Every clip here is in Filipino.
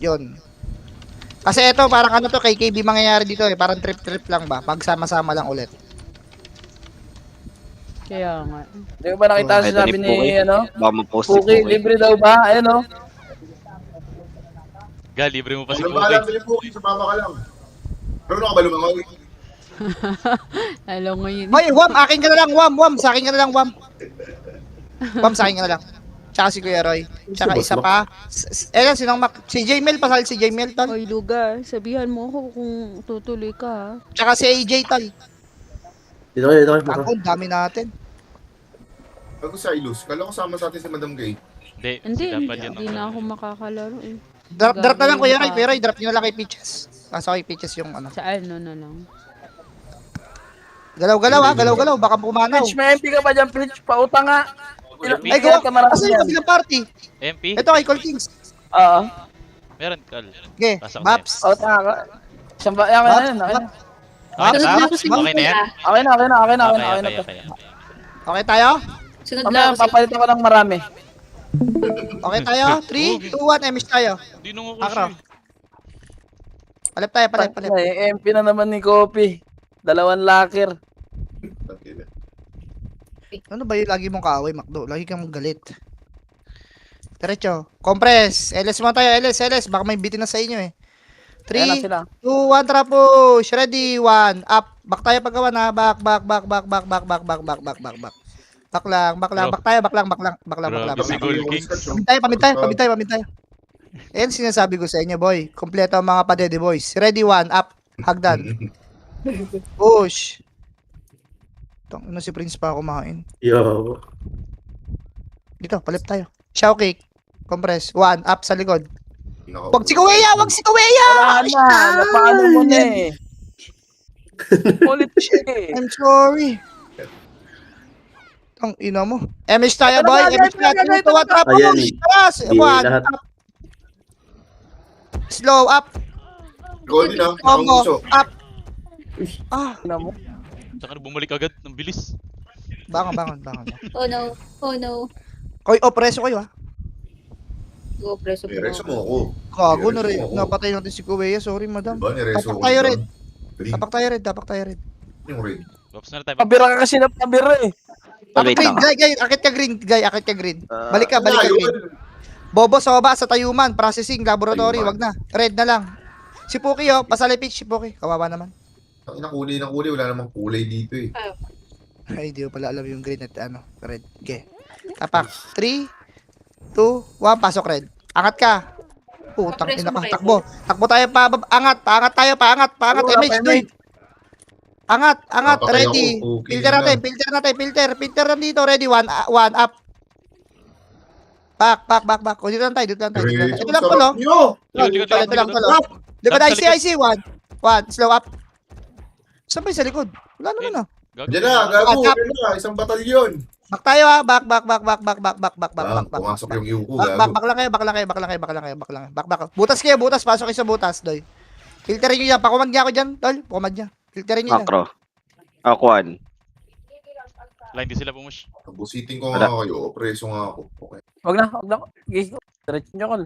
Yun. Kasi ito, parang ano to, kay KB mangyayari dito eh. Parang trip-trip lang ba? Pagsama-sama lang ulit. Kaya nga. Hindi ko ba nakita Ito sabi ni ni, Puki. ano? Baka ma-post si Puki, Puki. libre daw ba? Ayan o. Ga, libre mo pa si Ano ba alam Puki. yung Puki? Sumama ka lang. Pero ka ba lumangaw? Alam mo yun. Hoy, Wam, akin ka na lang, Wam. Sa akin ka na lang, Wam. Wam, sa akin ka na lang. Tsaka si Kuya Roy. Tsaka isa pa. Sinong si Jmel, pasal si Jmel, tol. Hoy, Luga, sabihan mo ako kung tutuloy ka, ha? Tsaka si AJ, tol. Dito kayo. Ako, dami natin. Bago sa ilus. Kala ko sama sa atin si Madam Gay. Hindi, si dapat yun. hindi na ako makakalaro, eh. Drop na lang, Kuya Roy. Gagawin Kuya Roy, drop nyo na lang kay Peaches. Nasa kay Peaches yung ano. Sa ano na lang. Galaw-galaw ha, galaw-galaw. Baka pumanaw. Pitch, may MP ka ba dyan, Pitch? Pautang nga. Ay, gawa. Asa yung kabilang party? MP? Ito kay Call Kings. Oo. Meron, Kal. Okay, Pasok Baps. Pautang nga. Isang ba? Ayan, ayan, ayan. Ah, Sunod na ah, ako si okay na yan? Okay na, okay na, okay na, okay na, Okay, okay na. okay, okay. Okay tayo? Sunod Mamaya, na ako si papalitan ko ng marami. Okay tayo? 3, 2, 1, MS tayo. Hindi nung ako Akro. siya. Palip tayo, palip. Ay, MP na naman ni Kopi. 2 locker. Ano ba yung lagi mong kaaway, Macdo? Lagi kang galit. Diretso. Compress. LS mo tayo, LS. Baka may bitin na sa inyo eh. Ayan na 3, sila. 2, 1, trap push. Ready, 1, up. Back tayo pagkawan ha. Back. Back lang. Back tayo, back lang. Grabe si Gold Kings. Pamit tayo. Ayan sinasabi ko sa inyo, boy. Kompleto ang mga padede, boys. Ready, 1, up. Hagdan. Push. Ano si Prince pa kumain? Yo. Dito, palip tayo. Show kick. Compress. 1, up sa likod. Nako. Wag si Kuweya! Wala na. Napaano mo na eh. Ulit siya eh. I'm sorry. Ang ina mo. MS tayo, Ito na, boy. guys, MS tayo. guys, 2, 1, trap. Ayan. Push. Taras. Di 1, lahat. up. Slow, up. Goldie na. Combo. Puso. Up. Ah, Tingnan mo. Tsaka bumalik agad ng bilis. bangon. Oh no. Oh no. Koy, preso kayo, ha. Go, preso po. Nireso mo ako. Gago na rin. Nireso mo ako. Napatay natin si Kuweya. Sorry, madam. Diba? Nireso Tapak ko. tayo diba? rin. Green. Tapak tayo rin. Yung red. Ops na tayo. Pabira ka kasi na pabira eh. Wait Green, lang. guy, akit ka green. Balik ka Wala, green. yun. Bobo sa baba sa Tayuman, processing, laboratory, wag na. Red na lang. Si Puki oh, pasali pitch si Puki. Kawawa naman. Ang ina, kulay ng kulay. Wala namang kulay dito eh. Ay, di ko pala alam yung green at ano, red. Okay. Tapak. 3, 2, 1, pasok red. Angat ka. Putang ina ka. Takbo. Takbo tayo pa. Angat tayo. Paangat. MH, doy. Angat. Napatay Ready. ako, Puki Filter na. natin. Filter nandito. Ready. 1 up. Back. O, dito lang tayo. Ito lang pala. Yo! Ito lang pala. Di ba IC? 1. Slow up. Saan ba yung sa likod? Wala naman ah. Diyan na, gago. Diyan na. Isang batalyon. Back tayo ha. Back. Pumasok yung Yuko. Back lang kayo. Butas kayo. Pasok kayo sa butas, doy. Filterin nyo yan. Pakumad niya ako dyan, tol. Pakumad niya. Filterin nyo yan. Macro. Akuan. Line din sila pumush. Busiting ko nga kayo. Preso nga ako. Okay. Wag na. Gigi. Diretso nyo kol.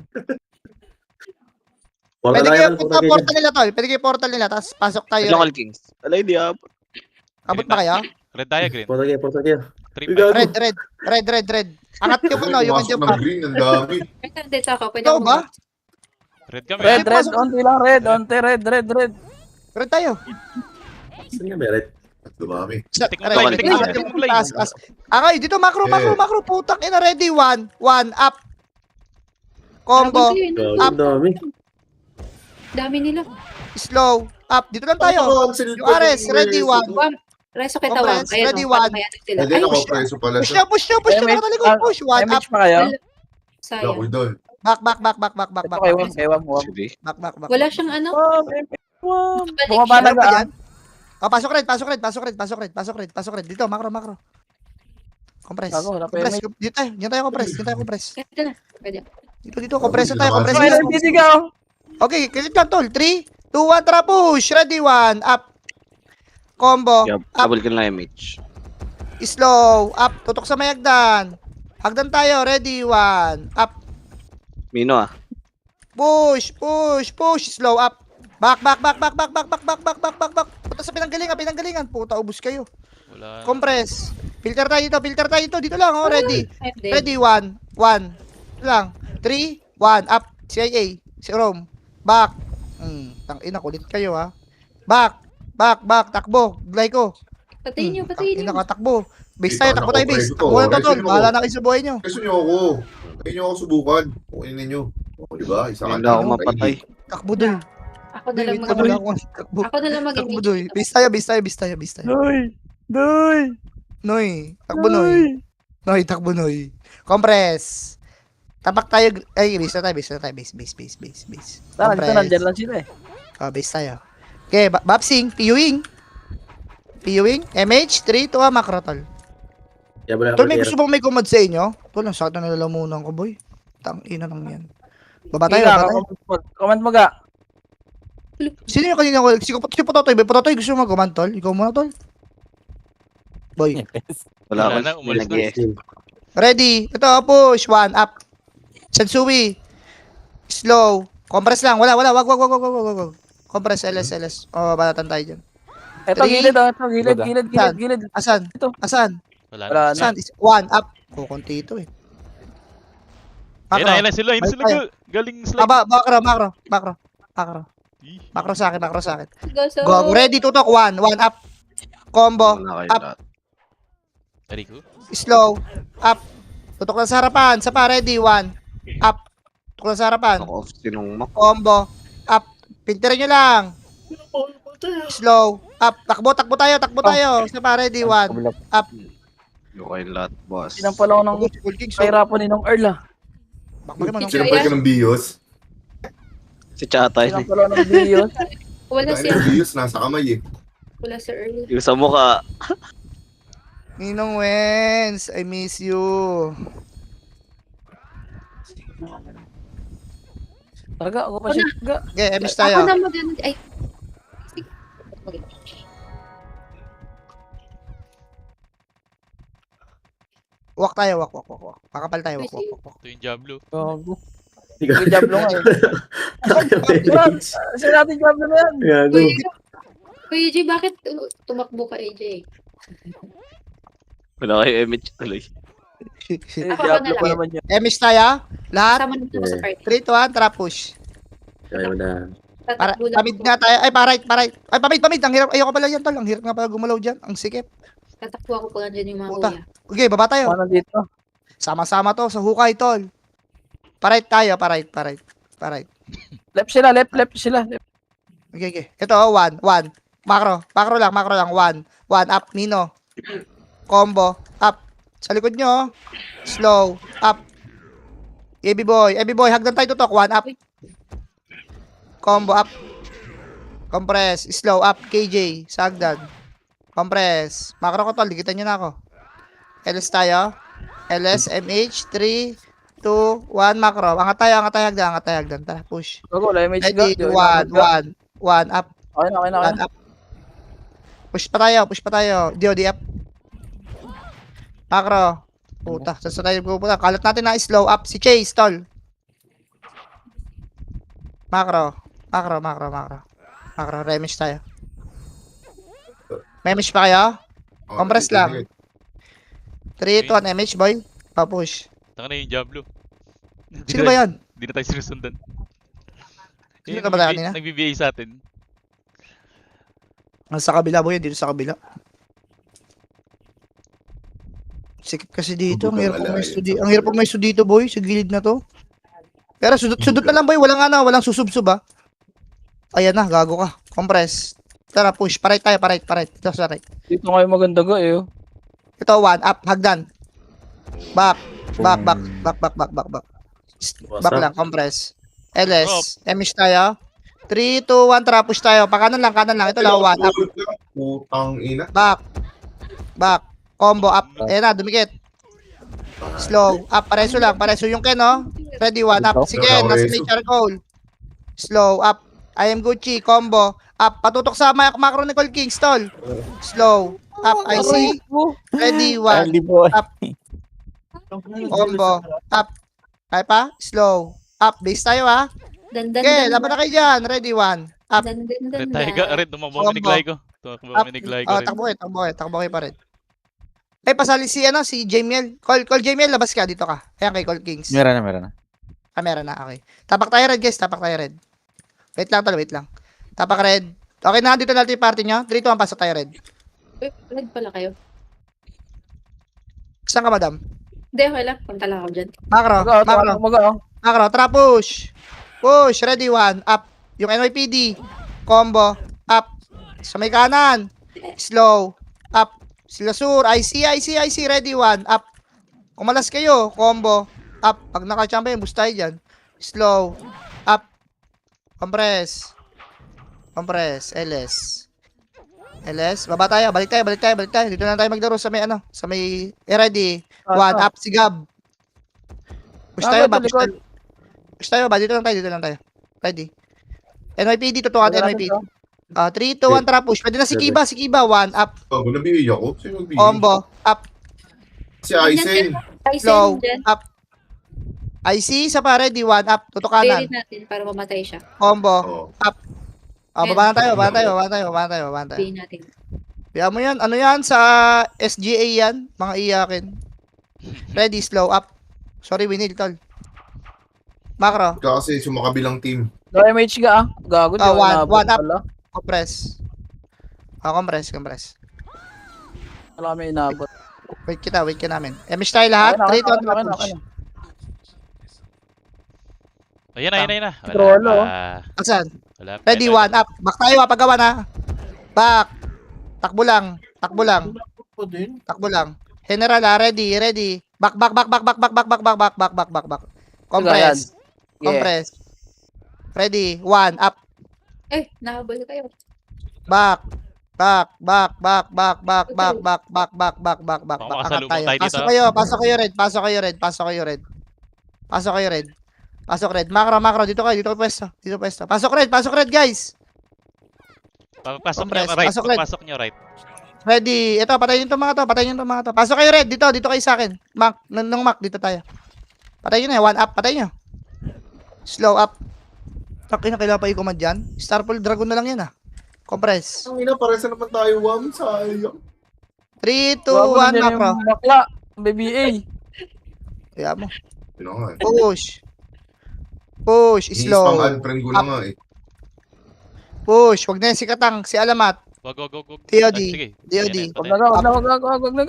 Wala Pwede na kayo yan. punta portal nila, tol. Pwede kayo portal nila. Tapos pasok tayo. Local Kings. Alay, di ab. Abot ba kayo? Red tayo, green. Portal kayo. 3-5. Red. Angat yung ano, yung Pumasok medyo ng pa. green. Ang dami. Dito ako. Pwede Ito ako. ba? Red kami. Red. Onti lang red. Onti red. Red tayo. Saan nga meron? At dumami. Tik mo Red. play, tik mo Angat play. yung taas. Okay, dito macro. Putang ina. Ready, 1 up. Combo. Ang dami. Dami nila. Slow. Up. Dito lang tayo. Yung Ares. Ready, 1. Reso kita wang. Compress, ready, one. Sila. Hindi Ay, ako preso pala Push siya. na. Nakatalikod. Push. 1 up. MH pa kayo? sayang. Ako doon. Back. Kay Wam. Sige. Back. Wala siyang ano. Bumaba na Meron pa ka. dyan? Oh, pasok red. Dito, macro. Compress. Bago, wala pa Compress. Dito tayo compress. Ito na. Pwede. Dito, compress na tayo. Compress Ay, na. nagtitigaw. Okay, kilit lang tol. 3, 2, 1, tara push. Ready, 1, up. Combo. Yup. Up. Double kill na MH. Slow. Up. Tutok sa mayagdan. Hagdan tayo. Ready, 1, up. Mino ah. Push. Slow up. Back. Punta sa pinanggalingan. Puta, ubus kayo. Wala. Compress. Filter tayo dito. Dito lang, oh. Ready. I'm dead. Ready, 1. Ito lang. 3, 1. Up. CIA. Si Rome. Back. Tangina, kulit kayo, ha. Back. Takbo. Glyco. Patayin niyo. Tangina ka, takbo. Base tayo, Ikaw, takbo tayo, base. naku, Takbo na to, tol. Resin mo. Bahala na kayo sa buhay nyo. Gusto niyo ako. Kaya niyo ako subukan. Okay ninyo. O, di ba? Isa Hindi ako mapatay. Takbo doy. Ako na lang Takbo mag- lang. Takbo. Ako na lang Takbo mag-engage. doy. Base tayo. Noy. Takbo, Noy. Takbo, Noy. Compress. Tapak tayo. Ay, base na tayo. Base. Tara, dito nandiyan lang sila eh. Base tayo. Okay, Babsing. PU-wing. MH, 3 to macro, tol. Kaya wala Tol, may ako gusto bang may command sa inyo? Tol, ang sakit na nalalamunan ko, boy. Tangina lang yan. Baba tayo. Comment mo ga. Sino yung kanina ko? Si Pototoy. Pototoy, gusto mo mag-command, tol? Ikaw muna, tol. Boy. Wala Wala na, ko. umalis na. Ready. Ito, push. 1, up. Sansui. Slow. Compress lang. Wag. Compress, LS. Balatan tayo dyan. Ito, Three. gilid. Asan? Ito. Wala Wala na. na. Asan? 1, up. Kukunti ito eh. Ayun na sila. Balik tayo. Galing slide. Macro. Ih, Macro sa akin. Go. Go. Ready, tutok. 1, up. Combo. Wala kayo Up. lahat. Rico. Slow. Up. Tutok lang sa harapan. Sa pa. Ready, 1. Up. Tutok lang sa harapan. Ako off sinungmak. Combo. Up. Pintirin nyo lang. Slow. Up. Takbo tayo. Sa pa. Ready, 1. Up. Yung kayo lahat, boss. Sinampala ko ng Full king. kahirapan ni nung Earl ah. Bakit mo? Sinampay ka ng bios. Si Chatay. Sinampala ko ng Bios. Wala Dahil si ang bios, nasa kamay eh. Wala si Earl. Yung sa mukha. Ninong Wens, I miss you. Talaga, ako pa siya. Ga. Okay, MS Ako tayo. na mag-ano. Ay. Walk tayo, walk. Pakapal tayo, walk. Ito yung Diablo. Gago. Hindi ko. May Diablo nga eh. Kasi natin Diablo na yan. Gago. Kuya AJ, bakit tumakbo ka AJ? Wala kayo image tuloy. Eh, Ako Diablo na pa lang. naman yan. MS tayo. Lahat. Sama naman ako sa party. 3 to 1, trap push. Kaya mo na. Para, Tatakbo lang pamid ako. nga tayo. Ay, parait. Ay, pamid. Ang hirap. Ayoko pala yan, tol. Ang hirap nga pala gumalaw dyan. Ang sikip. Tatakbo ako pag andyan yung mga Puta. kuya. Okay, baba tayo. Ano dito? Sama-sama to sa hukay, tol. Parait tayo, parait. Left sila. Okay. Ito, 1. Macro lang. 1 up, Nino. Combo, up. Sa likod nyo, slow, up. Heavy boy, hagdan tayo tutok. 1 up. Combo, up. Compress, slow, up. KJ, sa hagdan. Compress. Macro ko tol, dikitan nyo na ako. LS tayo. LS, MH, 3, 2, 1, macro. Angat tayo, hagdan. Tara, push. Gago, wala image ga. Ready, 1 up. Okay na. One up. Push pa tayo. DOD up. Macro. Puta, saan tayo pupunta? Kalat natin na slow up. Si Chase, tol. Macro. Remage tayo. Remage pa kayo? Oh, Compress dito, lang. dito. 3, 2, 1, MH, boy. Pa-push. Taka na yung Diablo. Sino ba yan? Hindi na tayo sinusundan. Sino ka ba kanina? Nag-BBA sa atin. Sa kabila, boy. Dito sa kabila. Sikip kasi dito. Ang hirap pag may sudito, boy. Sa gilid na to. Pero sudot na lang, boy. Walang susubsub, ah. Ayan na, gago ka. Compress. Tara, push. Parait tayo. Ito sa right. Dito ngayon maganda ga eh. Oh. Ito, 1 up. Hagdan. Back. Back lang. Compress. LS. Emish tayo. 3, 2, 1. Tara, push tayo. Kanan lang. Ito lang, 1 up. Putang ina. Back. Combo up. Ayan na, dumikit. Slow. Up. Pareso yung Ken, no? Ready, 1 up. Si Ken, nasa may charcoal. Slow. Up. I am Gucci. Combo. Up. Patutok sa macro Nicole King. Stall. Slow. Up. I see. Ready, 1. Up. Combo. Up. Kaya pa? Slow. Up. Base tayo, ha? Dan, dan, Okay, dan, laban na kayo dyan. Ready, 1. Up. dan, dan, dan, Red tayo ka. Red, tumakbo kami ni Combo. Glay ko. Tumakbo Up. kami ni Glay ko Oh, rin. takbo kayo pa rin. Ay, pasali si, si Jamiel. Call Jamiel, labas ka. Dito ka. Ayan kay Call Kings. Meron na. Meron na. Okay. Tapak tayo red, guys. Tapak tayo red. Wait lang. Tapak red. Okay na, dito natin yung party nyo. 3, 2, 1, pasok tayo red. Uy, red pala kayo. Saan ka, madam? Hindi, okay lang. Punta lang ako dyan. Macro, tara push. Push, ready, 1, up. Yung NYPD. Combo, up. Sa may kanan. Slow, up. Sila sur, IC, ready, 1, up. Kumalas kayo, combo, up. Pag naka-champion, boost tayo dyan. Slow, up. Compress, LS, baba tayo, balik tayo. Dito na tayo maglaro sa may sa may ready. 1, up, sigab. Push tayo ba? Dito lang tayo. Ready. NYPD, tutukan NYPD. 3, 2, 1, tara push. Pwede na si Kiba, 1, up. Bago nabigay ako. Sino nagbigay? Combo, up. Si Aizen. Slow, Ayun dyan. up. IC, isa pa, ready, 1, up. Tutukanan. Buried natin para mamatay siya. Combo, Oo. up. Baba na tayo. Buried natin. Kaya mo yan. Ano yan? Sa SGA yan. Mga iyakin. Ready, slow, up. Sorry, winil, tol. Macro, Kasi sumakabilang team. MH ka ah. Gago, di Ah, ako one nabot up. pala. compress. Compress. Wala kami inabot. Wait ka namin. MS tayo lahat. 3, 2, 1, push. Ayun na. Trollo. Asan? Wala. Ready, 1, up. Back tayo, pagawa na. Back. Takbo lang. General, ready. Back. Compress. Ready, 1, up. Nahabol kayo. Back. Baka makasalubong tayo dito. Pasok kayo, red. Pasok red. Macro, dito kayo pwesto. Pasok red, guys. Pasok Compress. nyo right. Pasok red. Pasok nyo right. Ready. Ito, patayin yung mga to. Pasok kayo, red. Dito kayo sa akin. Mac, dito tayo. Patayin nyo, 1 up. Patayin nyo. Slow up. Takin na, kailangan pa i-command dyan. Starfall Dragon na lang yan, Compress. Ang ina, paresa naman tayo, Wam. Sayang. 3, 2, 1, macro. Bakla. BBA. Kaya mo. Yun na nga eh. Push. Slow. Ni-spam unfriend ko na nga eh. Push. Huwag na yan si Katang. Si Alamat. Wag. TOD. Ay, sige. DOD. Wag na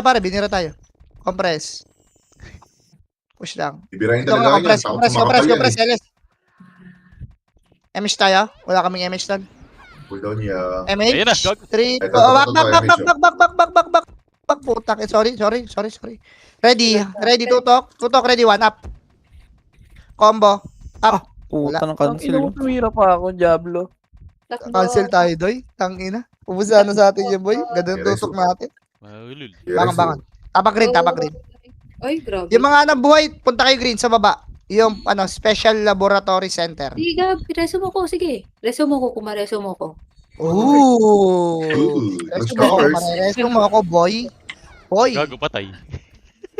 ka. Binira tayo. Compress. Push lang. Bibirahin Ito talaga nga, yan. Takot sumakapal yan compress, LS. MH tayo. Wala kaming MH tal. Cooldown niya. Ayun na, MH. gag. 3. Ito, Back. Putak. Sorry. Ready, tutok. Ready, 1 up. Combo. Puta ng Ang cancel. ina mo, tumira pa ako, Diablo. Takbo. Cancel tayo, doy. Tangina. Umusa na sa atin yung boy. Gandang Yes, tutok natin. Mahulul. Bangan. Tapak green. Ay, grabe. Yung mga nabuhay, punta kayo green sa baba. Yung Special Laboratory Center. Sige, Gab. Resume ko. Sige. Resume ko kung ma-resume ko. Ooh. Resume Resume ako, boy. Gago patay.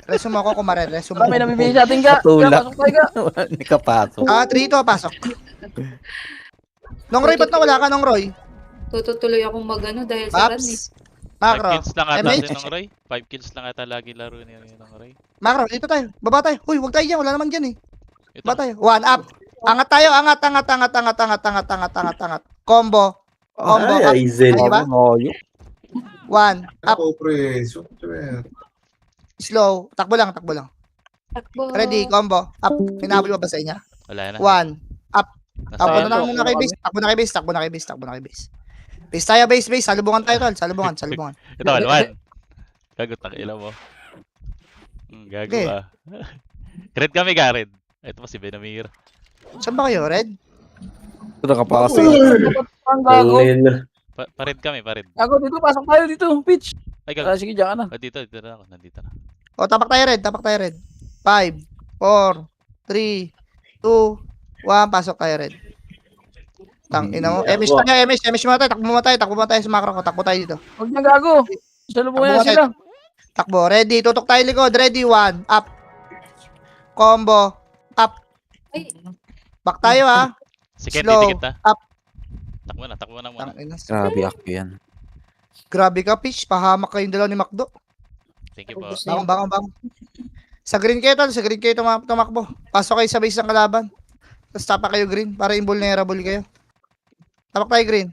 Resume ako kung resume Para may nabibigay sa atin ka. Patulak. Pasok tayo ka. Hindi ka pasok. 3 to, pasok. Nong Roy, ba't nawala ka, Nong Roy? Tutuloy akong dahil sa run eh. Paps. 5 Macro. kills lang ata MH. din ng Roy. 5 kills lang ata lagi laro niya ng Roy. Macro, dito tayo. Baba tayo. Huy, huwag tayo dyan. Wala naman dyan Ito. Baba tayo. 1 up. Angat tayo. Angat. Combo. Combo. Up. Ay, Aizen. Ano ba? Noyo. 1 up. Ako, pre. Software. Slow. Takbo lang. Takbo. Ready. Combo. Up. Hinabol mo ba sa inyo? Wala na. 1. Nasa Takbo ano. na muna kay base. Takbo na kay base. Base tayo, base. Salubungan tayo, tol. Salubungan. Ito, 1. Gago, takila mo. Gago Okay. ka. Red kami, Gared. Ito pa si Benamir. Saan ba kayo, Red? Ito nakapasok. Ang gago. Pared kami, pared. Gago, dito. Pasok tayo dito. Pitch. Ay, gago. Sige, dyan ka na. Dito na ako. Nandito na. O, tapak tayo, Red. 5, 4, 3, 2, 1. Pasok tayo, Red. Ina mo. MS muna tayo. Takbo mo tayo sa macro ko. Takbo tayo dito. Huwag na gago. Salubungan na sila. Takbo. Ready. Tutok tayo likod. Ready. 1. Up. Combo. Up. Ay, Back tayo ha. Si Ken, Slow. didikit na. Up. Takbo na muna. Tangina. Grabe ako yan. Grabe ka, Peach. Pahamak kayong dalawa ni Macdo. Thank you po. Ubus na Bangon. Sa green kayo tol. Sa green kayo tumakbo. Pasok kayo sa base ng kalaban. Tapos tapa kayo green para invulnerable kayo. Tapak tayo green.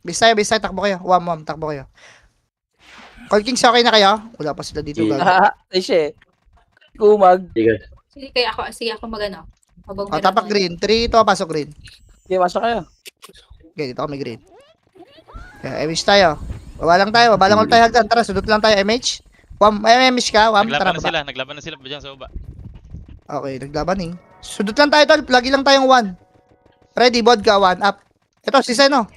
Base tayo. Takbo kayo. Wam. Takbo kayo. Call Kings, okay na kayo? Wala pa sila dito. Yeah. Gago. Ay, siya. Kumag. Sige. Sige ako magano. Habang O, tapak green. 3, ito. Pasok green. Sige, masok kayo. Okay, dito kami green. Okay, MH tayo. Baba lang tayo ulit tayo hagdan. Tara, sudot lang tayo, MH. May MH ka, Wam. Tara, Naglaban na sila dyan sa baba. Okay, naglaban eh. Sudot lang tayo, tol. Lagi lang tayong 1. Ready, vodka, 1, up. Ito, si Seno.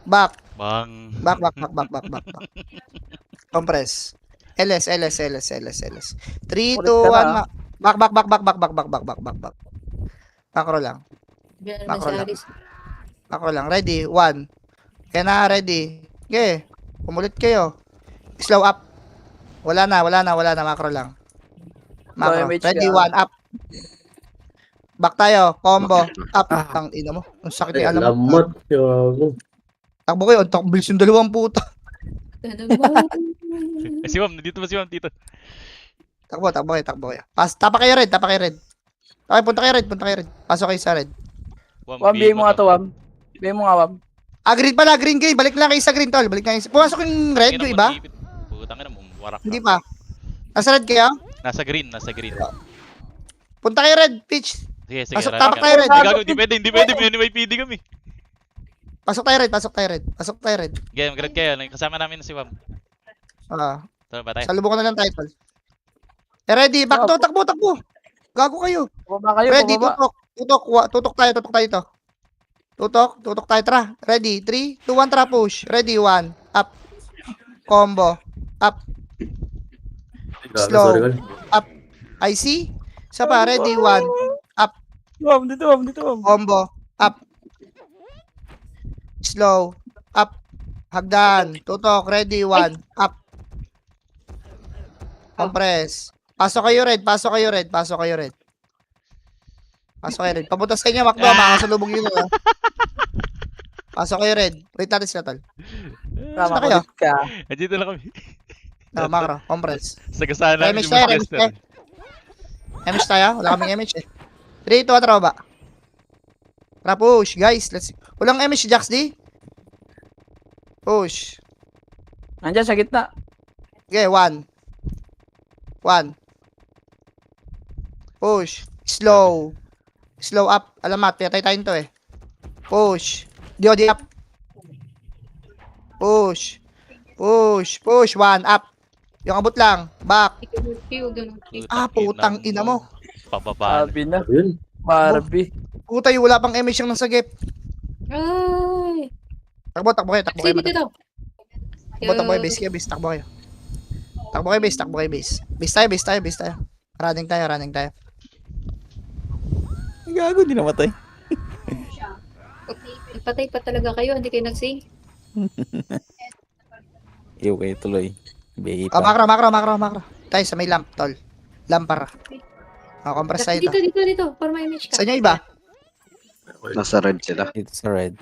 Back. Bang. Back. Compress. LS. 3, 2, 1, back. Macro lang. Macro lang. Ready, 1. Kaya na, ready. Okay. Pumulit kayo. Slow up. Wala na. Macro lang. Macro. MH Ready, ka. 1, up. Back tayo. Combo. Up. Tang ina mo. Ang sakit ni alam mo. Lamot. Yago. Takbo kayo. Ang takbilis yung dalawang puta. Si Wam, nandito ba si Wam dito? Takbo kayo. Tapa kayo red. Okay, punta kayo red. Pasok kayo sa red. Wam, bigay mo nga to, Wam. Bigay mo nga, Wam. Green pala, green. Balik lang kayo sa green, tol. Pumasok yung red, yung iba? Putang ina mo, warak. Hindi pa. Nasa red kayo? Nasa green. Punta kayo red, pitch. Sige, Pasok, run tapak ka. tayo red. Gago, hindi pwede, may NYPD kami. Pasok tayo red. Game, grad kayo, kasama namin si Wam. Tara ba tayo? Salubong ko na lang title. Ready, back to, takbo. Gago kayo. Bumaba kayo, Ready, bumaba. tutok tayo ito. Tutok tayo, tara. Ready, 3, 2, 1, tara, push. Ready, 1, up. Combo, up. Slow. Sorry, Up. I see. Isa pa, ready, 1, Wam, dito, Wam. combo, up. Slow, up. Hagdan, tutok, ready, 1, up. Compress. Pasok kayo red. Papunta sa inyo, Macdo, makakasalubog yun. Pasok kayo red. Wait natin sila, tol. Tama kayo? ko ka. Andito lang kami. Macro, compress. Sagasaan namin MH tayo, yung MH tayo. MH tayo, wala kaming MH eh. 3, 2, 1, tara ba? Tara, push, guys. Walang MH, Jax, di? Push. Nandiyan sa gitna. Okay, 1. Push. Slow up. Alamat, pinatay tayo nito eh. Push. Di up. Push. 1, up. Yung abot lang. Back. Putang ina mo. Pababa. Sabi na. Yun. Barbie. Puta, yung wala pang MH yung nasa gap. Ay! Takbo kayo. Dito, dito. Takbo kayo, base. Takbo kayo, base. Base tayo. Running tayo. Gago, di namatay. Patay pa talaga kayo, hindi kayo nagsing. Iyo kayo tuloy. Bigay Oh, pa. macro. Tayo sa may lamp, tol. Lampara. Compress tayo ito. Dito. Para may image ka. Sa inyo iba? Nasa red sila. Dito sa red.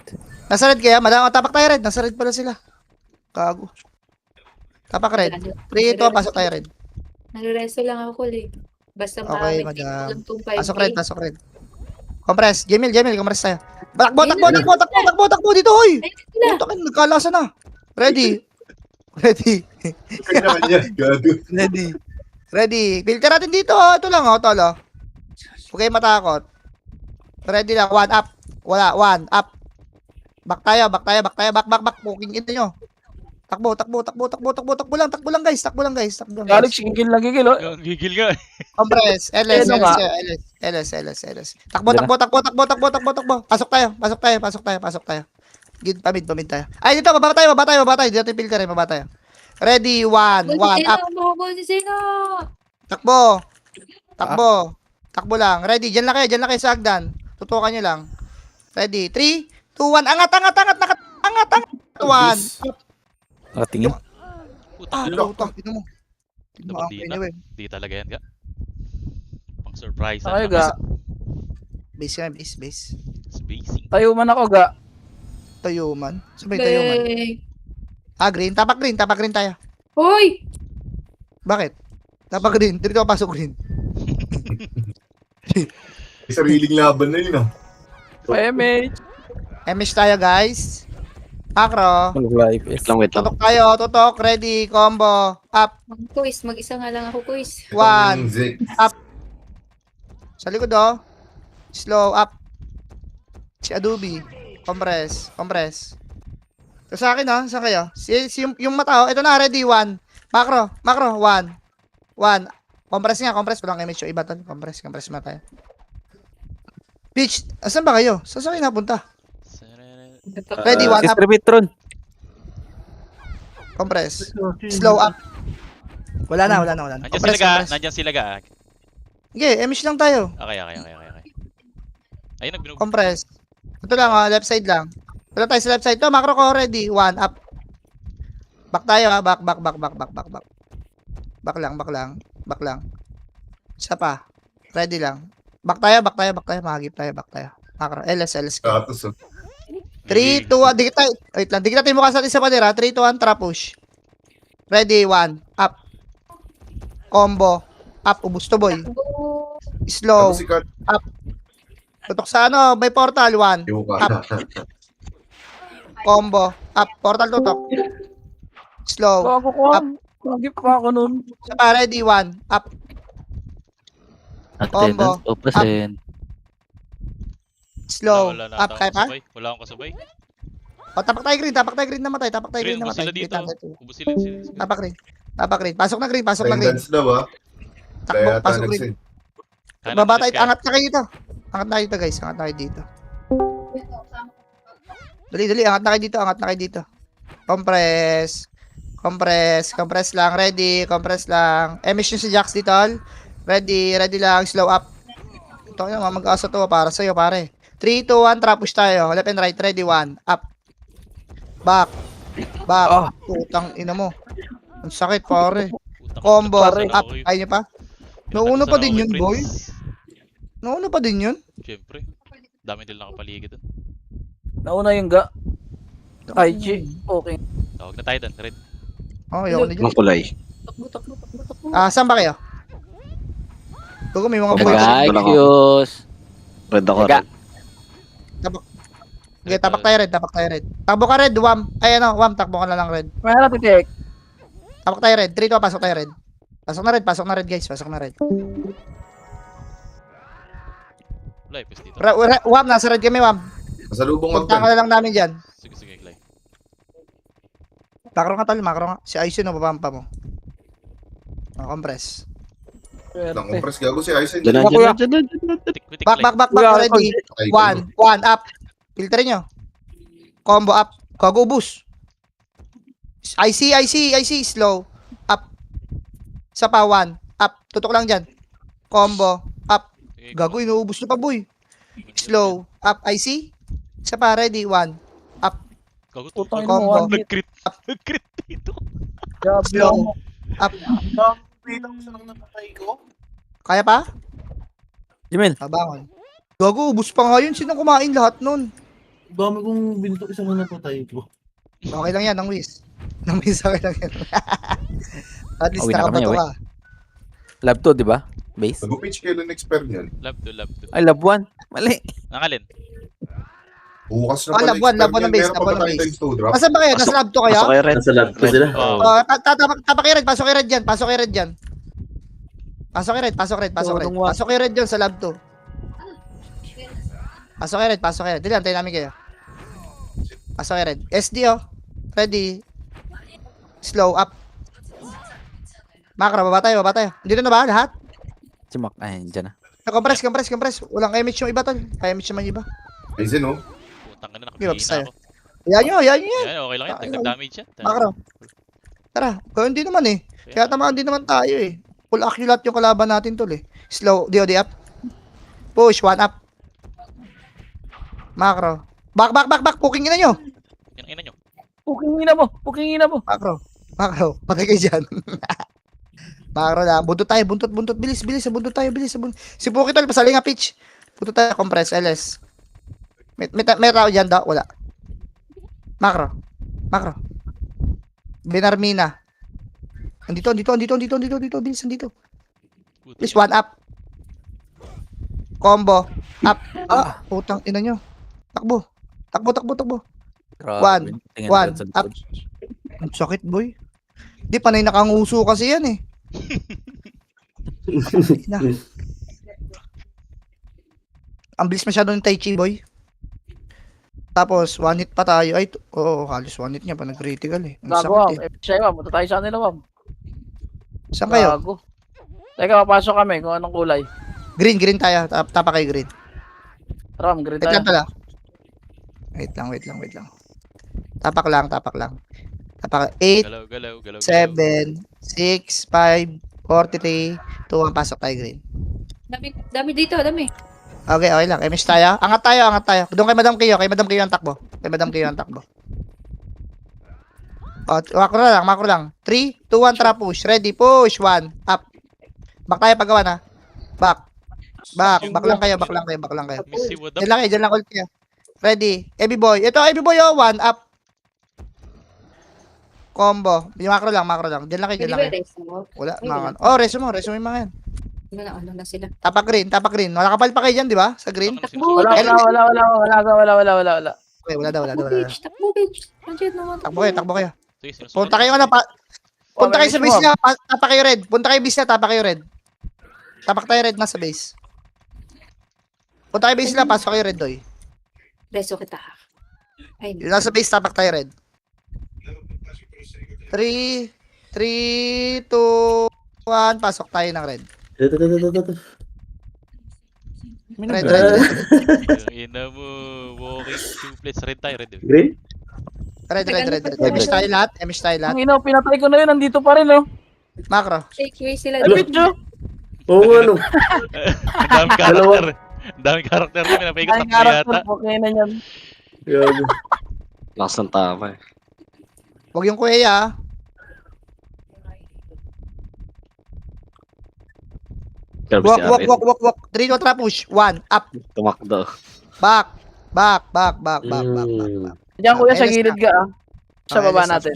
Nasa red kaya? Madama, tapak tayo red. Nasa red pala sila. Kago. Tapak red. 3, 2, pasok tayo red. Nagre-resto lang ako eh. Basta Okay, may madam. lang tong 5K. Pasok red. Compress. Jamil, compress tayo. Takbo dito, hoy! Ay, sila. Puta ka, nagkalasa na. Ready. Kaya naman yan, gago. Ready. Filter natin dito, ito lang, tol, Huwag kayo matakot. Ready lang, 1, up. Wala, 1, up. Back tayo. Back. Puking ito nyo. Takbo lang, guys. Alex, gigil lang, gigil, oh. Gigil nga. Compress. LS. Ano ba? Takbo. Pasok tayo. Pamid tayo. Ay, dito, baba tayo. Dito tayo filter, baba tayo. Ready, 1, up. Si Zeno! Takbo lang. Ready, dyan lang kayo sa hagdan. Tutukan nyo lang. Ready, 3, 2, 1. Angat. 1. Nakatingin. Putang, ino mo. Dapat di talaga yan ka. Pang surprise. Ay, ga. Base ka, base. Spacing. Tayo man ako, ga. Tayo man. Sabay tayo man. Bang. Green. Tapak green tayo. Hoy! Bakit? Tapak green. Dito ka pasok green. May sariling laban na yun ah. PMH. MS tayo guys. Macro. Mag-live is. Wait lang. Tutok tayo. Tutok. Ready. Combo. Up. Quiz, mag-isa nga lang ako, quiz. One. Itong Zek. Sa likod oh. Slow. Up. Si Adobe. Compress. So, sa akin oh. Saan kayo? Yung mata oh. Ito na. Ready. One. Macro. One. Compress nga. Walang image yung iba to. Compress muna tayo. Bitch. Asan ba kayo? Saan kayo napunta? Ready. One. Up. Distributron. Compress. Slow up. Wala na. Nandiyan sila ga. Okay, image lang tayo. Okay. Ayun, nagbinog. Compress. Ito lang, left side lang. Wala tayo sa left side. Ito, macro ko ready. One, up. Back tayo, ha. Back. Back lang. Isa pa. Ready lang. Back tayo. Mahagip tayo, back tayo. Macro. LS. Status oh. 3, 2, 1. Dikit tayo. Wait lang. Dikit natin mukha sa atin sa panira. 3, 2, 1. Trap push. Ready, 1. Up. Combo. Up. Ubus to, boy. Slow. Ano si Kat? Tutok sa ano. May portal. 1. Yung Up. Combo. Up. Portal tutok. Slow. Bago ko. Nagip pa ako nun. Isa pa. Ready. 1. Up. Combo. Slow. Wala na Up. ata Kaya akong pa? kasabay. Wala akong kasabay. O, tapak tayo green namatay. Green, ubus sila dito. Ubus sila. Tapak green. Pasok na green. Tendance daw ah. Takbo. Kaya Pasok Tanax green. eh. Baba tayo. Angat na kayo dito. Angat na kayo dito. Dali. Angat na kayo dito. Compress lang. Ready. Compress lang. Emission si Jax dito. Ready lang. Slow up. Ito yun. Mag-asa to para sa'yo, pare. 3, 2, 1. Trap push tayo. Left and right. Ready. 1. Up. Back. Putang ina mo. Ang sakit, pare. Combo. Up. Kaya nyo pa? Nauna pa din yun, boy. Nauna pa din yun? Siyempre. Dami nila nakapaligid doon. Nauna yung ga. IG. Okay. Tawag na tayo doon. Red. Ayoko na dyan. Makulay. Takbo. Saan ba kayo? Tugo, may mga boy. Ayos. Red ako. Higa. Okay, tapak tayo red. Takbo ka red, Wam. Ay ano, Wam, takbo ka na lang red. May natin check. Tapak tayo red. 3, 2, pasok tayo red. Pasok na red guys. Wala, ipis dito. Wam, nasa red kami, Wam. Masalubong Punta ka magtan. na lang namin dyan. Sige, Clay. Macro nga. Si Aizen, papampa mo. Compress. Nang compress gago si Aizen. Diyan. Pitik, Back, Clay. ready. Ay, 1, up. Filterin nyo. Combo up. Kagubus. I see. Slow. Up. Isa pa, 1. Up. Tutok lang dyan. Combo. Up. Gago, inuubos nyo pa, boy. Slow. Up. I see. Isa pa, ready. 1. Up. Gago, Putang ina Combo. mo. Nag-crit. Nag-crit dito. Slow. Up. Kaya pa? Jimel. Abangon. Gago, ubos pa nga yun. Sino kumain lahat nun? Dami kong binito isang na napatay ko. Okay lang yan, ng Wiz. Okay lang yan. At least Uwi na kami, nakabato uwi. ka. Lab 2, di ba? Base. Nag-pitch kailan expert niyan? Love to. Ay, lab 1. Mali. Nangalin. Bukas na Ah, pala labuan expert ng niyan. base, Meron pa labuan ba ng tayong base. times 2 drop? Nasaan ba kayo? Nasa lab to kayo? Pasok kayo red. Nasa lab ko sila. Oo. Tapak kayo red, pasok kayo red dyan. Pasok kayo red dyan sa lab to. Pasok kayo red. Dili, antayin namin kayo. Pasok kayo red. SD oh. Ready. Slow up. Macro, baba tayo. Dito na ba lahat? Si Mac. Ay, dyan na. Compress. Walang image yung iba tol. Kaya image naman yung iba. Aizen oh. Putang ka na, Give up nakapihina sa'yo. ako. Yan yun. Yan, okay lang yan. Nag-damage yan. Macro. Tara, kaya hindi naman eh. Kaya tamaan din naman tayo eh. Full accurate yung kalaban natin tol eh. Slow, DOD up. Push, 1 up. Macro. Back. Puking ina nyo. Yan ang ina nyo. Puking ina mo. Macro. Patay kayo dyan. Macro lang. Buntot tayo. Bilis. Buntot tayo. Si Puki tol, pasali nga pitch. Punta tayo, compress, LS. May tao dyan daw? Wala. Macro. Benarmina. Andito. Bilis, andito. Puta. Please, one up. Combo. Up. Putang ina nyo. Takbo. Grabe. One, Tingin one, doon sa up. likod. Ang sakit, boy. Di, panay nakanguso kasi yan eh. Na. Ang bilis masyado ng Tai Chi, boy. Tapos, one hit pa tayo. Ay, halos one hit niya pa nag-critical eh. Ang Gago, sakit eh. siya, ma'am. Punta tayo sa kanila, ma'am. Saan kayo? Gago. Teka, papasok kami kung anong kulay. Green tayo. Tapa kayo green. Tara, ma'am, green Wait lang tayo. pala. Wait lang. Tapak lang. Tapak 8, Galaw. 7, 6, 5, 4, 3, 2, 1. Pasok tayo green. Dami dito, dami. Okay lang. MS tayo. Angat tayo. Doon kay Madam Kiyo. ang takbo. Macro lang. 3, 2, 1, tara push. Ready, push. 1, up. Back tayo paggawa na. Back lang kayo. Miss si Wadap. Diyan lang ulit kayo. Ready. Ebi boy. Ito, Ebi boy, 1, up. Combo. Macro lang. Diyan lang Pwede kayo. ba rest mo? Wala, Pwede mga resume mo yung mga yan. Ano na sila. Tapak green. Nakakapal pa kayo dyan, di ba? Sa green? Takbo, Wala. Okay, wala daw. Takbo, bitch. Nandiyan naman. Takbo kayo. Sige, sinusunod. Punta kayo Punta kayo sa base niya, tapak kayo red. Tapak kayo red. Tapak tayo red nasa base. Punta kayo base nila, pasok kayo red, doy. Reso kita. Ay, Yung nasa base, tapak tayo red. 3, 2, 1, pasok tayo ng red. Ito. Red. Yung ina mo, walking suplex. Red tayo, red. Green? Red. MS tayo lahat. Ang ina, pinatay ko na yun. Nandito pa rin, oh. Macro. take away sila. Ano? Video. Oo, ano? Ang daming karakter na pinapaikat Ang na karakter, yata. okay na yan. Gago. Lakas ng tama eh. Huwag yung kuya. Grabe si Arin. Walk. 3, 2, 3, push. 1, up. Tumakdo. Back. Diyan, kuya, sa LS gilid ka, ah. Sa Okay, baba LS na. natin.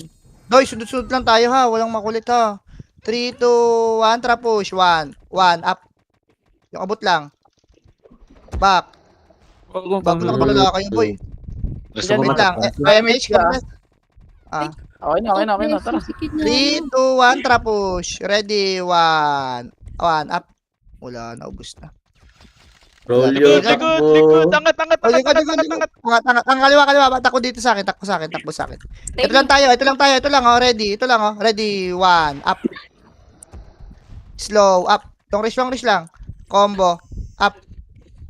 Doy, sunod-sunod lang tayo ha. Walang makulit ha. 3, 2, 1, tara push. 1, up. Yung abot lang. Back lang pala kayo, boy. Gusto mo Wait lang. MH ka. Okay na. Tara. 3, 2, 1, tara push. Ready, 1, up. Wala, naubos na. Roll Likod, yun. likod. Angat. Ang kaliwa. Takbo dito sa akin. Takbo sa akin. Ito lang tayo. Oh. Ready. Ready, 1, up. Slow, up. Long reach lang. Combo, up.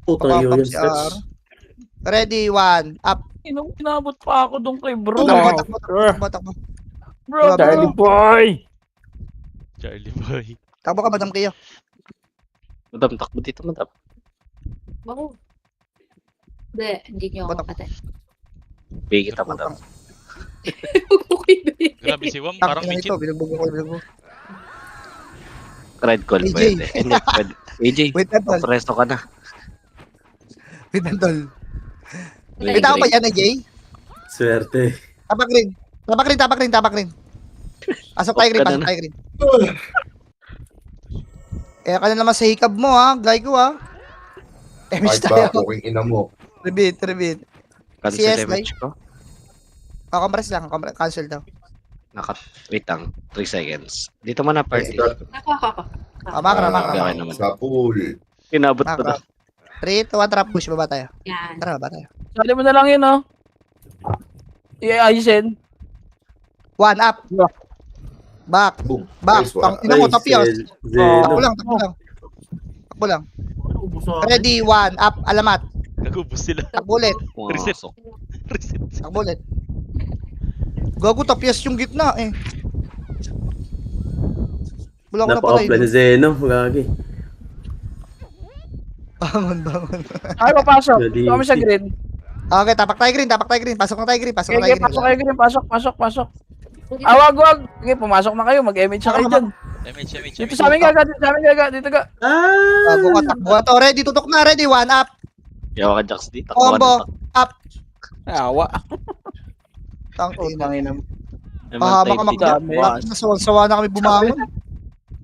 Putang iyo Pop-up yung si R. steps. Ready, 1, up. Inabot pa ako doon kay bro. Takbo. Bro, Charlie boy. Charlie boy. Takbo ka, Madam Kiyo. Madam, takbo dito, madam. Bako. Hindi nyo ako Batak. patay. Bigit kita, madam. Grabe si Wam, parang Parang midget. ito, binubugo. Red call, AJ. pwede. Hindi, pwede. AJ, Wait, Antol. presto ka na. May tao pa yan, AJ? Swerte. Tapak rin. Pasok tayo green. Kaya ka na naman sa hikab mo, ha? Glay ko, ha? Kahit MS ba, tayo. puking ina mo. Repeat. Cancel CS, damage ko. Compress lang. Cancel daw. Wait lang, 3 seconds. Dito mo na party. Ako. Makro. Okay naman. Sa pool. Inabot ko Macro. na. 3, 2, 1, trap push. Baba tayo. Yan. Tara, baba tayo. Sali mo na lang yun, oh. Iayusin. 1, up. Back. Boom. Back. Nice one. Ina mo, tapios. Takbo Zeno. lang. Ubus ako. Ready, 1, up. Alamat. Nagubos sila. Takbo ulit. Reset. Pumasok. Reset. Takbo ulit. Gago, tapias yung gitna, eh. Wala ko na pala Napaka-plan ni yun. Zeno. Gagi. Bangon. Ay, papasok. Ready. Kami sa grid. Okay, tapak tayo green. Pasok na tayo green. Okay, pasok kayo grid. Pasok. Wag. Okay, pumasok na kayo. Mag-MH na kayo dyan. MH. Dito sa amin gaga. Dito ka. Ah! Takbo ka to. Ready, tutok na. Ready, 1, up. Yawa ka, Jax, di. Combo. Up. Awa. Tang ina. Tangina. Mahama ka dami. Nasawa na kami bumangon.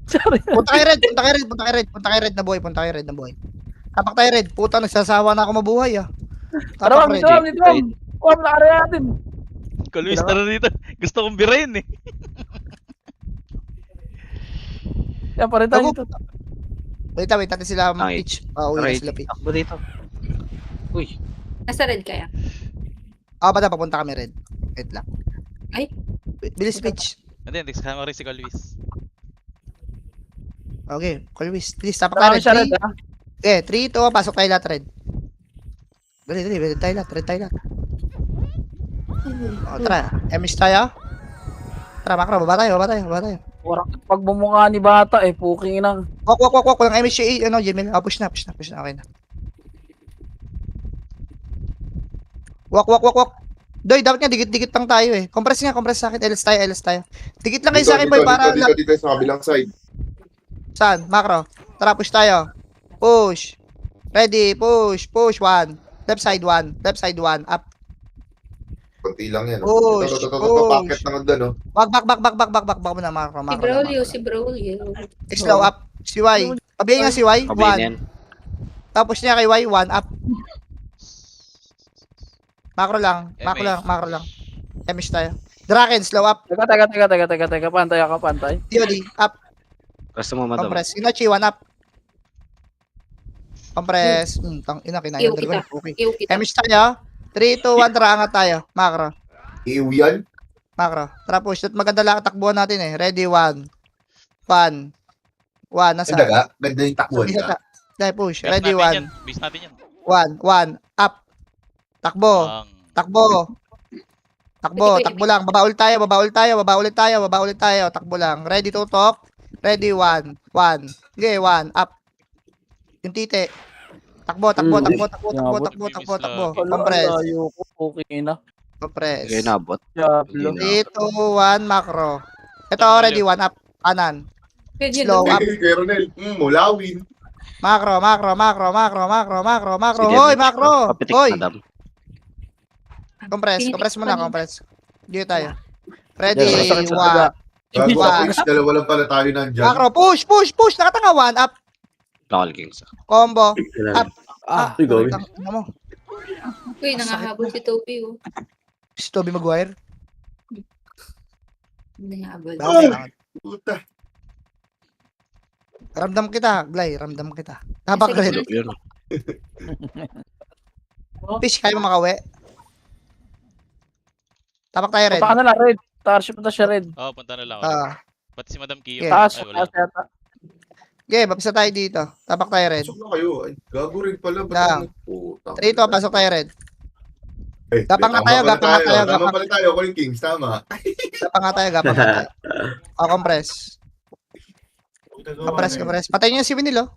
Sorry. Punta kay Red, punta kay Red, punta kay Red, punta kay Red na buhay, punta kay Red na buhay. Tapak tayo Red, puta nagsasawa na ako mabuhay ah. Tara, Tapak Red. dito. Huwag na kaya natin. Luis, tara dito. Gusto kong birain eh. Yan, pa rin tayo Ako. dito. Wait, natin sila Ay. pitch. Uwi na Aray, sila pitch. takbo dito. Uy. Nasa red kaya? Bata, papunta kami Red. Wait lang. Ay. Bilis pitch. Hindi, hindi. Kasama rin si Luis. Okay, Colwis. Please, tapak tayo Marami Red. siya red, ha? Okay, 3, 2, pasok tayo lahat Red. Dali, red tayo lahat, red tayo lahat. Tara, emish tayo. Tara, Macro, baba tayo. Warak pag bumukha ni bata, puking inang. Walk. Walang emish yung Jimmy. Push na. Okay na. Walk. Doy, dapat nga, dikit lang tayo eh. Compress sa akin. LS tayo. Dikit lang kayo sa akin, boy, para Dito sa kabilang side. Saan? Macro. Tara, push tayo. Push. Ready, push. 1. Left side 1. Up. Konti lang yan. Push, Ito, push. packet na doon, no? Back muna, Macro. Si Braulio. Slow up. Si Y. Pabihin nga si Y. 1. Pabinin. Tapos niya kay Y. 1 up. Macro lang. Emish tayo. Draken, slow up. Teka. Pantay. DOD, up. Gusto mo, madam. Compress. Inochi, 1 up. Compress. Tang ina, kinayan. Iyo kita. Okay. Iyo kita. Emish tayo. 3, 2, 1, tara, angat tayo. Macro. Iiw yan. Tara, push. At maganda lang ang takbuhan natin eh. Ready, 1. 1. Nasa. Ganda yung takbuhan Isa ka. ta. Dahil push. Base Ready, natin 1. yan. Base natin yan. 1. Up. Takbo. Ang Takbo lang. Babaul tayo. Takbo lang. Ready to talk. Ready, 1. Okay, 1. Up. Yung tite. Takbo. Compress. Layo ko, puking ina. Compress. Okay, nabot. Diablo. 3, 2, 1, macro. Ito, ready, 1 up. Kanan. Pwede Slow doon. up. Kuya Ronel, mulawin. Macro. Sige, Hoy, macro. Kapitik, Hoy. madam. Compress muna. Dito tayo. Ready, Yes, sakit sa 1. taga. Gago One. sa push, dalawa lang pala tayo nandyan. Macro, push. Nakatanga, 1 up. Local Kings. Combo. Kailangan. Ah, Uy, gawin. Ano mo? Uy, nangahabol si Toby. Si Toby Maguire. Nangahabol. Puta. Ramdam kita, Glay. Tabak Sige. red. Yun. Fish, kaya mo makawi? Tabak tayo red. Punta ka na lang, red. Starship na siya, red. Oo, punta na lang. Pati si Madam Kiyo. Okay. Taas, Ay, wala. taas yata. Okay, mapisa tayo dito. Tabak tayo red. Pasok na kayo. Ay, gago rin pala. Lang. Puta. 3 to, pasok tayo red. Eh, Gapang nga tama tayo, pala gapang nga tayo, Tama gapang. pala tayo, Calling Kings. Tama. Gapang nga tayo. O, compress. Patay niyo si Winil, oh.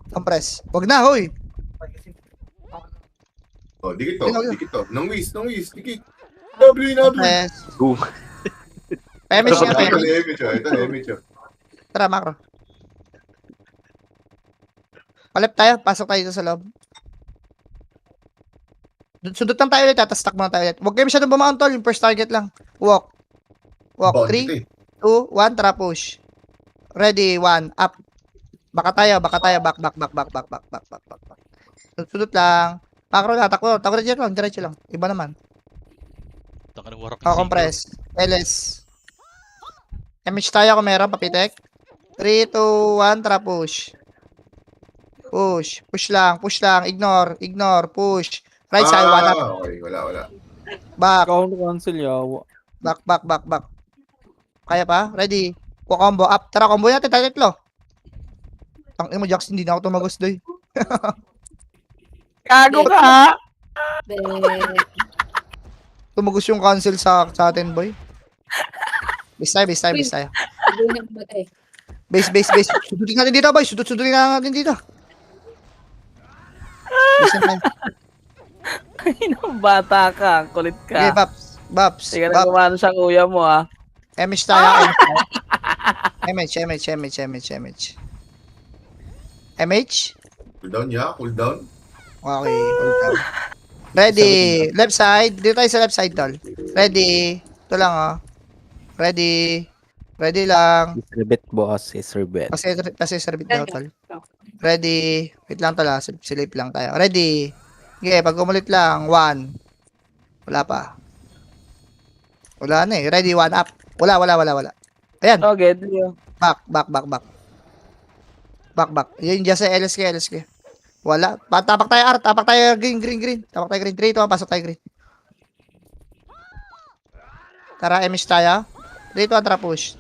Compress. Wag na, hoy. Oh, dikit Yun, yun. to. Nang whiz, dikit. W. Compress. Boom. Pemish Ito, nga, pemish. ito, Lemich. Tara, macro. Palip tayo, pasok tayo dito sa loob. Sundot lang tayo ulit, tapos stack muna tayo ulit. Huwag kayo masyadong bumaon, tol. Yung first target lang. Walk. 3, 2, 1, tara push. Ready, 1, up. Baka tayo, back. Sundot lang. Macro lang, takbo diretso lang. Iba naman. Taka ng warak. Compress. LS. MH tayo kung meron, papitek. 3, 2, 1, tara push. Push lang. Ignore, push. Right side, 1 up. Okay, wala. Back. Cancel yawa. Back. Kaya pa? Ready? Combo up. Tara, combo natin, tatlo. Ang imo, Jax, hindi na ako tumagos, doy. Kago ka! Tumagos yung cancel sa atin, boy. Base tayo. Base. Sudutin natin dito, boy. Sudutin natin dito. Base tayo. Inang bata ka, ang kulit Okay, ka. Baps. Sige na gumano siya kuya mo, ha. MH tayo. MH. Cool down. Okay, hold on. Ready. Left side. Dito tayo sa left side, tol. Ready. Ito lang, oh. Ready. Ready lang. Sirbet, boss. Sirbet. Kasi servit daw, tol. Ready. Wait lang, tol, ah. Silip lang tayo. Ready. Okay, pag umulit lang. 1. Wala pa. Wala na eh. Ready, 1 up. Wala. Ayan. Okay, Back. Yun, dyan sa LSK. Wala. Tapak tayo, R. Tapak tayo, green. Tapak tayo, green. 3, 2, 1, pasok tayo, green. Tara, MS tayo. 3, 2, 1, tara, push.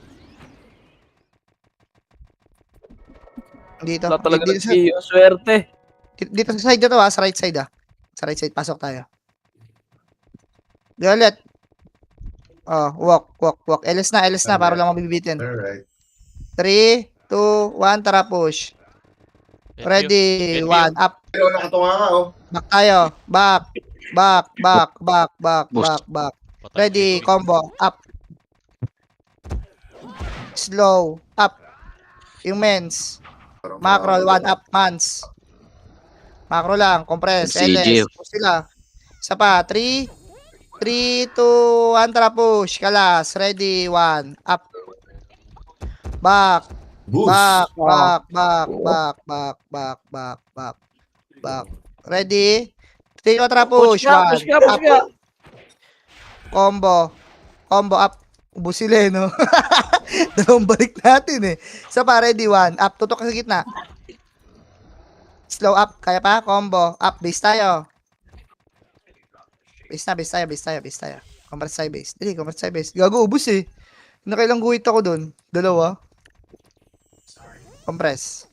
Dito. wala talaga Dito sa, nag-iyo. Swerte. dito sa side na to, sa right side, ah. Sa right side, pasok tayo. Di ulit. Oh, walk. LS na, para lang mabibitin. Alright. 3, 2, 1, tara, push. Ready, 1, up. Pero nakatunga ka, oh. Back tayo. Back. Patay. Ready, combo. Up. Slow. Up. Yung mens. Macro, 1 up. Mans. Macro lang. Compress. CG. LS. Push sila. Isa pa. 3, 2, 1. Tara, push. Kalas. Ready, 1. Up. Back. Boost. Back. Ready? 3, 2, tara, push. Push ka, 1. Up. push ka. Combo up. Ubus sila eh, no? Dalawang balik natin eh. Isa pa, ready, 1. Up, tutok ka sa gitna. Slow up, kaya pa? Combo, up, base tayo. Base tayo. Compress tayo base. Dili, compress tayo base. Gago, ubus eh. Nakailang guhit ako dun. 2. Compress.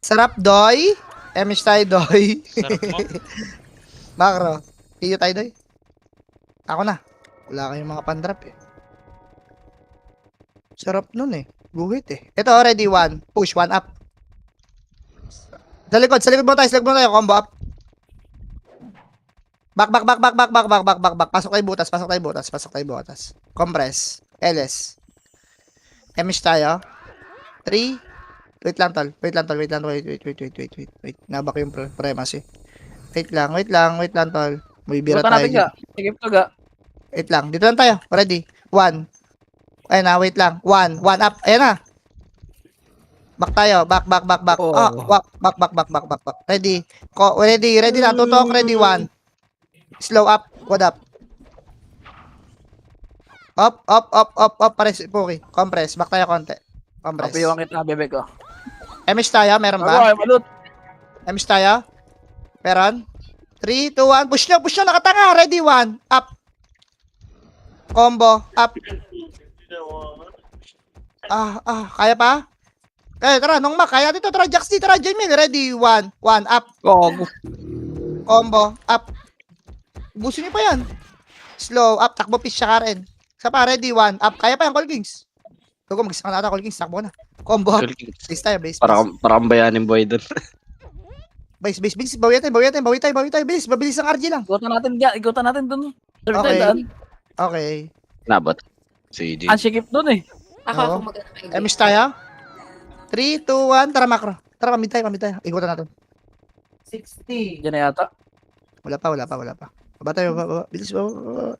Sarap, doy. MS tayo, doy. Sarap mo. Macro. Iyo tayo, doy. Ako na. Wala kayong mga pandrap eh. Sarap nun eh. Guhit eh. Ito, already 1. Push, 1 up. Sa likod mo tayo. Combo up. Back. Pasok tayo butas. Compress. LS. MS tayo. 3. Wait lang, tol. Wait. Nabak yung premise eh. Wait lang, tol. May bira Buta tayo natin dyan. ka. Sige, ga. Wait lang. Dito lang tayo. Ready. 1. Ayun na. Wait lang. 1 up. Ayan na. Back tayo. Back. Oh. Back. Ready. Ready lang. Tutok. Ready. 1. Slow up. What up? Up. Pares. Okay. Compress. Back tayo konti. Compress. Kapiyuan kita, bebe ko. MS tayo. Meron ba? Okay, malut. MS tayo. Meron. 3, 2, 1. Push na. Nakatanga. Ready. 1. Up. Combo. Up. Kaya pa? Kaya, tara. Nung Mac. Kaya dito. Tara, Jax. Tara, Jamie. Ready. 1. Up. Combo. Up. Busin niyo pa yan. Slow. Up. Takbo. Fish siya ka rin. Isa pa. Ready. 1. Up. Kaya pa yan, Call Kings. Tugo, mag-isa ka na ata, Call Kings. Takbo na. Combo. Up. Base tayo. Base. Parang bayanin boy doon. Base. Bawi tayo. Bilis ang RG lang. Igutan natin dun. Okay. Okay. Nabot. CG. Ang sikip dun eh. Ako Oo. maganda kayo. MS tayo. 3, 2, 1. Tara, macro. Tara, kamid tayo. Igutan natin. 60. Diyan na yata. Wala pa. Baba tayo. Bilis. Baba.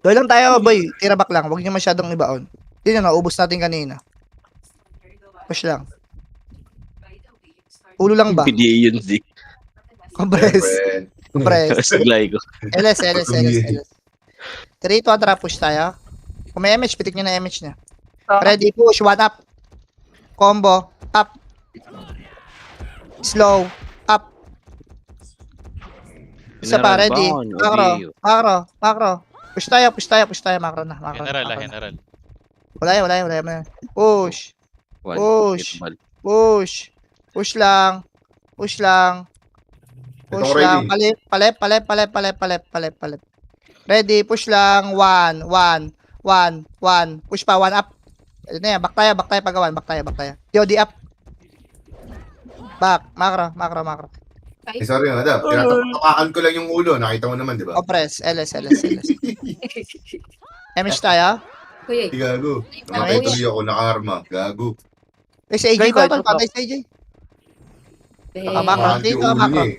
Doy lang tayo, boy. Tira back lang. Huwag niyo masyadong ibaon. Yun na, ubos natin kanina. Push lang. Ulo lang ba? PDA yun, Z. Compress. Saglay ko. LS. 3, 2, tara, push tayo. Kung may MH, pitik nyo na MH niya. Ready, push, 1 up. Combo, up. Slow, up. Isa pa, ready. Macro. Push tayo, macro na. General. Wala yan. Push. Push lang. Ito ready. Palip. Ready, push lang. 1. Push pa, 1 up. Ano na yan, back tayo pagawan. Back tayo. Yodi up. Back, macro. Sorry nga, Dab. Tinatapakan ko lang yung ulo. Nakita mo naman, di ba? Compress, LS. MS tayo. Kuya, Gago. Namatay tuloy ako, naka-arma. Gago. Si AJ Guys, ko, ito. patay si AJ. Makro, Mahal dito, yung ulo makro. niya eh.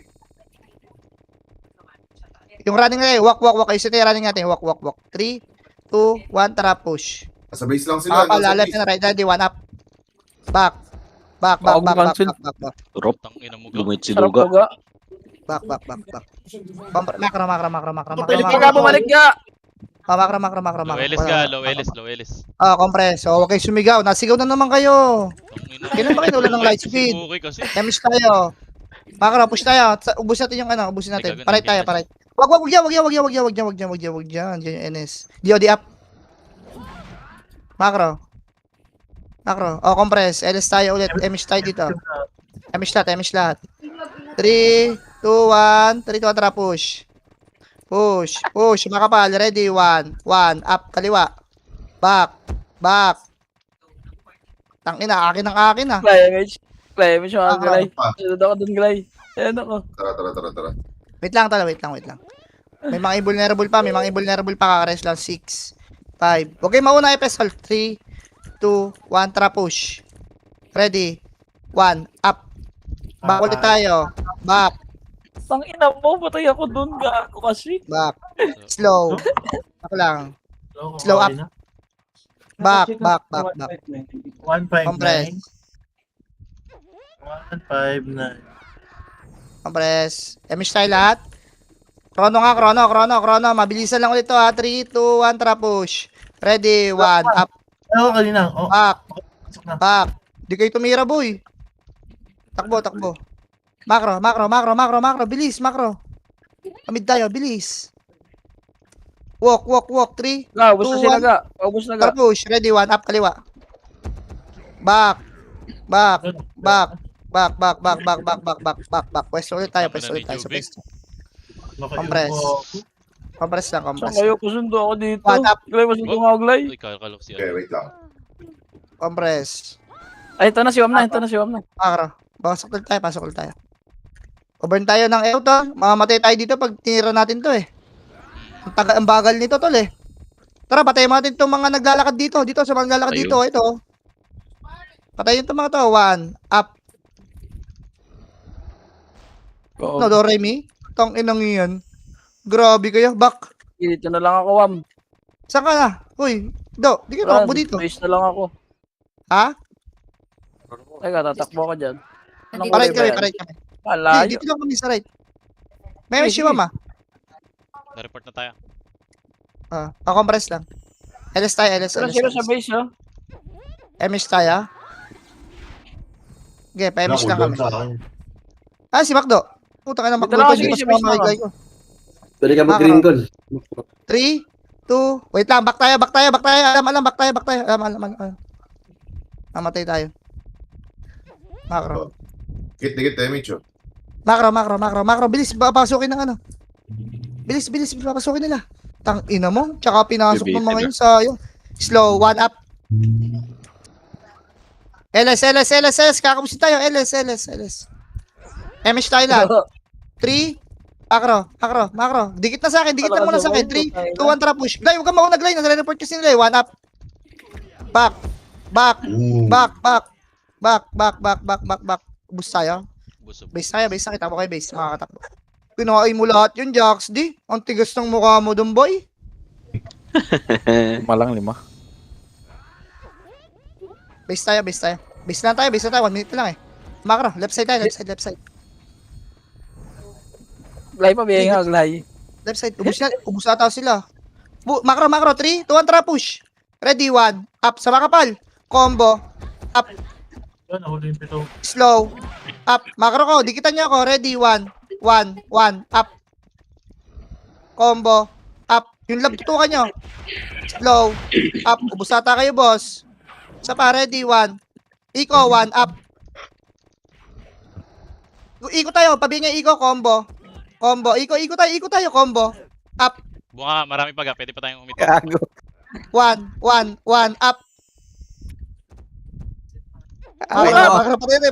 Yung running natin, walk. Ayusin na yung running natin, walk. 3, 2, 1, tara, push. Nasa base lang sila. Makapal, Nasa left base. and right, ready, 1 up. Back. Back. Rob, Tang ina mo ga. lumit si Sarap Duga. ko ga. Back. Makro. Pwede pa ka bumalik ga. Makro. Low Ellis. Compress. So, okay, sumigaw. Nasigaw na naman kayo. Tang ina. Kailan ba kayo wala ng light speed? Okay kasi. Damage tayo. Makro, push tayo. Ubus natin yung ubusin natin. Ay, gagawin Paray tayo, natin. paray. Wag yan. Diyan yung NS. DOD up. Makro. Compress. LS tayo ulit. Emish tayo dito. Emish lahat. 3, 2, 1. 3, 2, 1, tara, push. Makapal. Ready, 1. Up, kaliwa. Back. Tangina, akin ah. Glay, may siya glay. Pa. Sunod ako dun, glay. Ayan ako. Tara. Wait lang. May mga invulnerable pa. Kakares lang. 6, 5. Okay, mauna FS hold. 3, 2, 1, tara, push. Ready, 1, up. Back ulit tayo. Back. Tang ina mo, patay ako dun ga ako kasi. Back. Slow. Back lang. Slow up. Back. 159. Compress. 159. Compress. Emish tayo lahat. Chrono. Mabilisan lang ulit to ha. 3, 2, 1, tara, push. Ready, 1, up. Ano kanina? Oh, pasok na. Back. Di kayo tumira, boy. Takbo. Makro. Bilis, makro. Amid tayo, bilis. Walk. 3, Ga, ubos na 2, sila 1. ga. Ubos na ga. Tara, push. Ready, 1, up, kaliwa. Back. Pwesto ulit tayo. Sa pwesto. Compress. Compress lang, Saan compress. kayo? Kusundo ako dito. One up. Glay, masundo nga ako, glay. Uy, kalok si Okay, wait lang. Compress. Ay, ito na si Wam na. Makro. Pasok ulit tayo. Overn tayo ng EO to. Mamamatay tayo dito pag tinira natin to eh. Ang bagal nito tol eh. Tara, patayin mo natin itong mga naglalakad dito. Dito sa mga naglalakad Ayun. dito. Ito. Patayin itong mga to. 1, up. No, Doremi. Tang inang iyan. Grabe kayo. Back. Dito na lang ako, Wam. Saan ka na? Uy, di ka takbo dito. Base na lang ako. Ha? Teka, tatakbo ka dyan. Anong Parait kulay ba kami. yan? Hindi, Malayo. dito lang kami sa right. May Sige, wish mama. Na-report na tayo. Compress lang. LS tayo, Pero sila sa base, oh. MS tayo. Okay, pa-MS lang kami. Sa akin. Si Macdo. Puta ka na, Dito Macdo. lang ako, Hindi sige, pa si sa Base mga na guy ko. Pwede ka mag-green call. 3, 2, wait lang, back tayo. Alam, back tayo. Alam. Namatay tayo. Macro. Dikit damage oh. Macro. Bilis, papasukin ng ano. Bilis, papasukin nila. Tang ina mo. Tsaka pinasok ng mga yun sa yun. Slow, 1 up. LS. Kakapusin tayo. LS. MS tayo lahat. 3, Macro. Dikit na sa akin. Dikit na muna sa akin. 3, 2, 1, tara push. Glay, huwag kang maunag, Glay. Nagre-report kasi nila eh. 1 up. Back. Boost tayo. Buso. Base tayo. Kita mo kayo base. Makakatakbo. Pinain mo lahat yun, Jax. Ang tigas ng mukha mo dun, boy. Malang 5. Base tayo. Base lang tayo. 1 minute lang eh. Macro, left side tayo. Left side. Glay pa, biyahin nga, glay. Left side. Ubus na tao sila. Macro. 3, 2, 1, tara push. Ready, 1. Up. Sa makapal. Combo. Up. Yun, nahuli yung pito. Slow. Up. Macro ko. Dikitan niyo ako. Ready, 1. Up. Combo. Up. Yung lab tutukan nyo. Slow. Up. Ubus ata kayo, boss. Sa pa. Ready, 1. Iko, 1. Up. Iko tayo. Pabingay iko. Combo. Iko tayo. Combo. Up. Bunga, marami pa ga. Pwede pa tayong umit. Gago. 1. Up.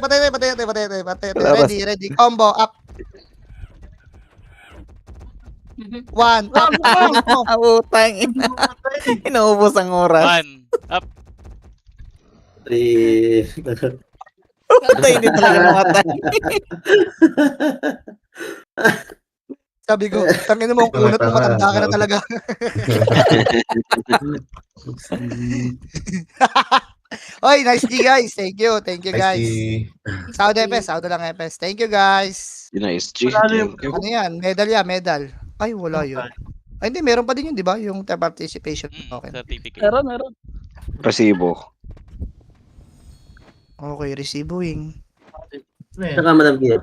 Patay. Ready. Combo. Up. 1. Up. Utang ina. Inuubos ang oras. 1 up. 3. Patay, hindi talaga namatay. Sabi ko, tangin mo ang kunot mo, matanda ka na talaga. Oy, nice D guys. Thank you guys. Saud Epes, Saud lang Epes. Thank you guys. Nice G. Malalim. Thank you. Ano yan? Medal yan, medal. Ay, wala yun. Ay, hindi, meron pa din yun, di ba? Yung participation token. Certificate. Meron. Resibo. Okay, receiving. Saka Madam Kia.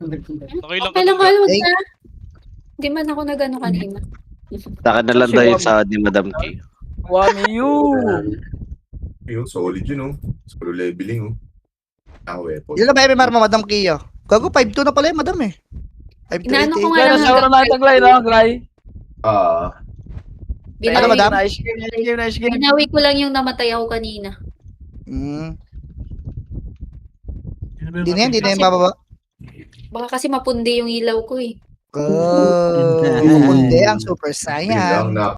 Okay lang Okay lang ka. alam Thank- na. Hindi man ako nagano kanina. Taka na lang dahil sa ni Madam K. Wamiyu. Yun, solid yun, oh. Solo leveling, oh. Weapon. Yun na ba, MMR mo, Madam Kia? Gago, 5-2 na pala yung Madam eh. 5-2, Inaano ko 88. nga Kaya lang nasa oras natin, Glay, no? Glay. Ano, madam? Nice game. Binawi ko lang yung namatay ako kanina. Hindi na yan bababa. Baka kasi mapundi yung ilaw ko eh. Go! Kundi ang Super Yun lang Saiyan. na